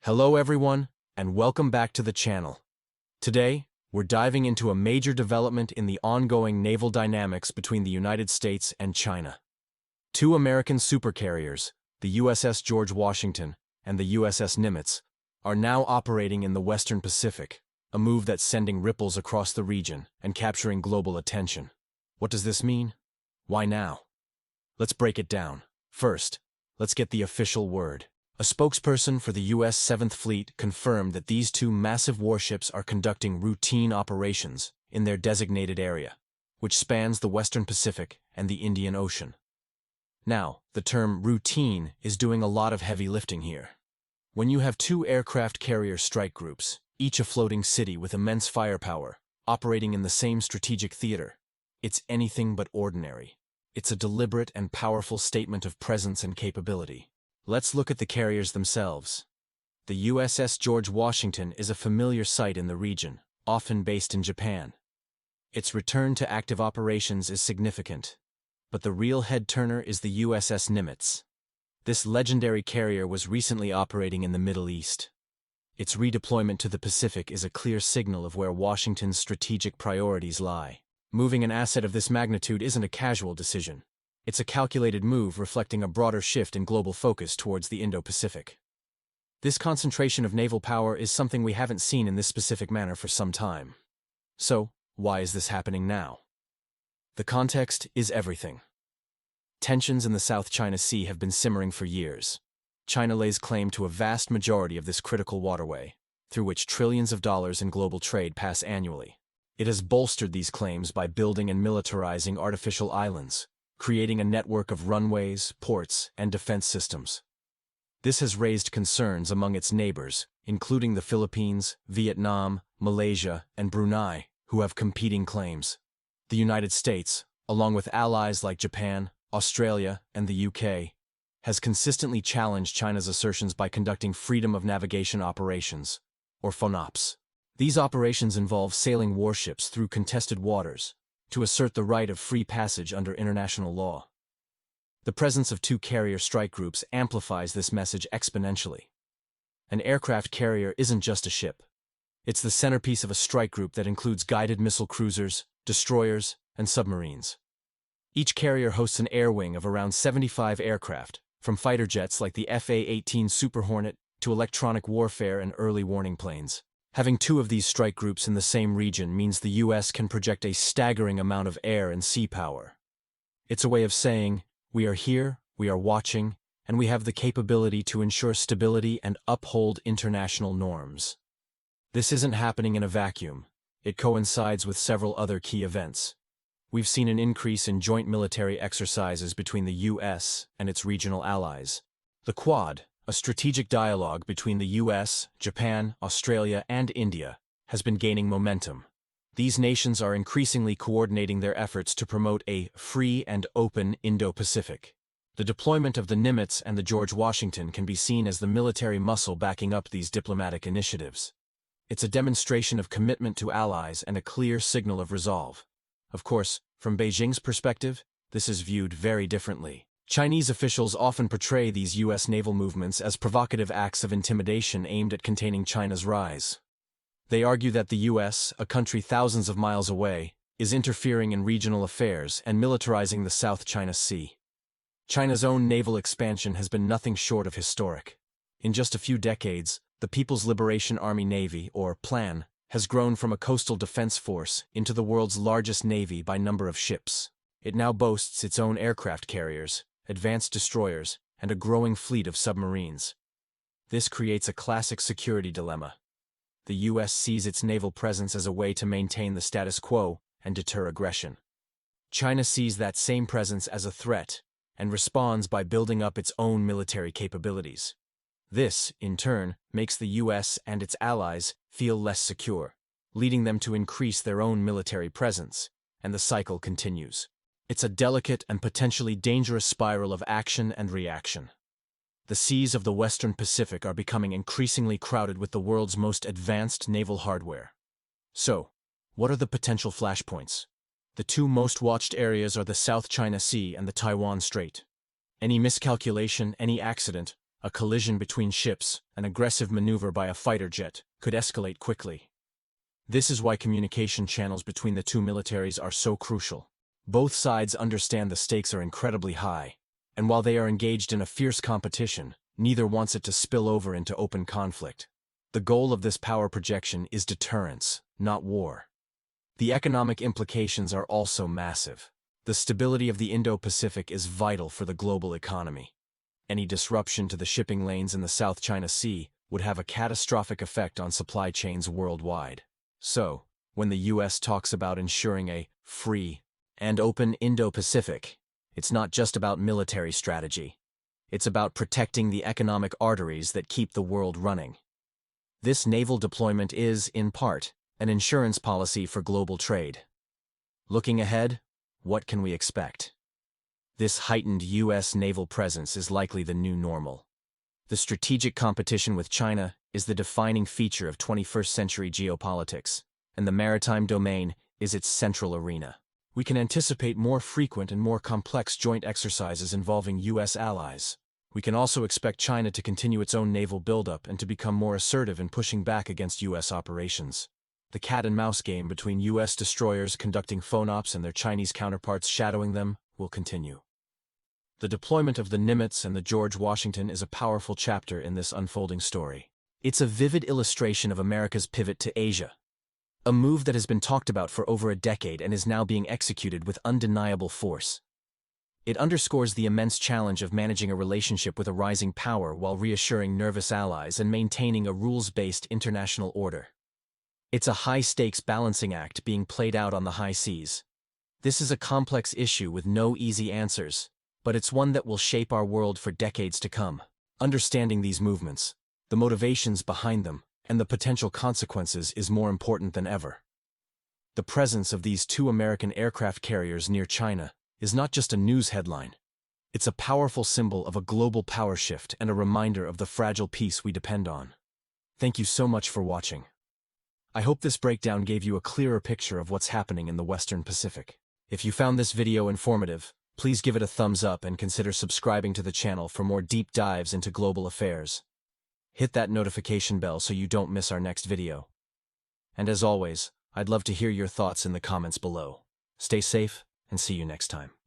Hello everyone, and welcome back to the channel. Today, we're diving into a major development in the ongoing naval dynamics between the United States and China. Two American supercarriers, the USS George Washington and the USS Nimitz, are now operating in the Western Pacific, a move that's sending ripples across the region and capturing global attention. What does this mean? Why now? Let's break it down. First, let's get the official word. A spokesperson for the U.S. 7th Fleet confirmed that these two massive warships are conducting routine operations in their designated area, which spans the Western Pacific and the Indian Ocean. Now, the term routine is doing a lot of heavy lifting here. When you have two aircraft carrier strike groups, each a floating city with immense firepower, operating in the same strategic theater, it's anything but ordinary. It's a deliberate and powerful statement of presence and capability. Let's look at the carriers themselves. The USS George Washington is a familiar sight in the region, often based in Japan. Its return to active operations is significant, but the real head-turner is the USS Nimitz. This legendary carrier was recently operating in the Middle East. Its redeployment to the Pacific is a clear signal of where Washington's strategic priorities lie. Moving an asset of this magnitude isn't a casual decision. It's a calculated move reflecting a broader shift in global focus towards the Indo-Pacific. This concentration of naval power is something we haven't seen in this specific manner for some time. So, why is this happening now? The context is everything. Tensions in the South China Sea have been simmering for years. China lays claim to a vast majority of this critical waterway, through which trillions of dollars in global trade pass annually. It has bolstered these claims by building and militarizing artificial islands, creating a network of runways, ports, and defense systems. This has raised concerns among its neighbors, including the Philippines, Vietnam, Malaysia, and Brunei, who have competing claims. The United States, along with allies like Japan, Australia, and the UK, has consistently challenged China's assertions by conducting freedom of navigation operations, or FONOPs. These operations involve sailing warships through contested waters, to assert the right of free passage under international law. The presence of two carrier strike groups amplifies this message exponentially. An aircraft carrier isn't just a ship. It's the centerpiece of a strike group that includes guided missile cruisers, destroyers, and submarines. Each carrier hosts an air wing of around 75 aircraft, from fighter jets like the FA-18 Super Hornet to electronic warfare and early warning planes. Having two of these strike groups in the same region means the U.S. can project a staggering amount of air and sea power. It's a way of saying, we are here, we are watching, and we have the capability to ensure stability and uphold international norms. This isn't happening in a vacuum. It coincides with several other key events. We've seen an increase in joint military exercises between the U.S. and its regional allies. The Quad, a strategic dialogue between the U.S., Japan, Australia, and India, has been gaining momentum. These nations are increasingly coordinating their efforts to promote a free and open Indo-Pacific. The deployment of the Nimitz and the George Washington can be seen as the military muscle backing up these diplomatic initiatives. It's a demonstration of commitment to allies and a clear signal of resolve. Of course, from Beijing's perspective, this is viewed very differently. Chinese officials often portray these U.S. naval movements as provocative acts of intimidation aimed at containing China's rise. They argue that the U.S., a country thousands of miles away, is interfering in regional affairs and militarizing the South China Sea. China's own naval expansion has been nothing short of historic. In just a few decades, the People's Liberation Army Navy, or PLAN, has grown from a coastal defense force into the world's largest navy by number of ships. It now boasts its own aircraft carriers, advanced destroyers, and a growing fleet of submarines. This creates a classic security dilemma. The U.S. sees its naval presence as a way to maintain the status quo and deter aggression. China sees that same presence as a threat and responds by building up its own military capabilities. This, in turn, makes the U.S. and its allies feel less secure, leading them to increase their own military presence, and the cycle continues. It's a delicate and potentially dangerous spiral of action and reaction. The seas of the Western Pacific are becoming increasingly crowded with the world's most advanced naval hardware. So, what are the potential flashpoints? The two most watched areas are the South China Sea and the Taiwan Strait. Any miscalculation, any accident, A collision between ships, an aggressive maneuver by a fighter jet, could escalate quickly. This is why communication channels between the two militaries are so crucial. Both sides understand the stakes are incredibly high, and while they are engaged in a fierce competition, neither wants it to spill over into open conflict. The goal of this power projection is deterrence, not war. The economic implications are also massive. The stability of the Indo-Pacific is vital for the global economy. Any disruption to the shipping lanes in the South China Sea would have a catastrophic effect on supply chains worldwide. So, when the U.S. talks about ensuring a free and open Indo-Pacific, it's not just about military strategy. It's about protecting the economic arteries that keep the world running. This naval deployment is, in part, an insurance policy for global trade. Looking ahead, what can we expect? This heightened U.S. naval presence is likely the new normal. The strategic competition with China is the defining feature of 21st century geopolitics, and the maritime domain is its central arena. We can anticipate more frequent and more complex joint exercises involving U.S. allies. We can also expect China to continue its own naval buildup and to become more assertive in pushing back against U.S. operations. The cat-and-mouse game between U.S. destroyers conducting phone-ops and their Chinese counterparts shadowing them will continue. The deployment of the Nimitz and the George Washington is a powerful chapter in this unfolding story. It's a vivid illustration of America's pivot to Asia, a move that has been talked about for over a decade and is now being executed with undeniable force. It underscores the immense challenge of managing a relationship with a rising power while reassuring nervous allies and maintaining a rules-based international order. It's a high-stakes balancing act being played out on the high seas. This is a complex issue with no easy answers, but it's one that will shape our world for decades to come. Understanding these movements, the motivations behind them, and the potential consequences is more important than ever. The presence of these two American aircraft carriers near China is not just a news headline. It's a powerful symbol of a global power shift and a reminder of the fragile peace we depend on. Thank you so much for watching. I hope this breakdown gave you a clearer picture of what's happening in the Western Pacific. If you found this video informative, please give it a thumbs up and consider subscribing to the channel for more deep dives into global affairs. Hit that notification bell so you don't miss our next video. And as always, I'd love to hear your thoughts in the comments below. Stay safe, and see you next time.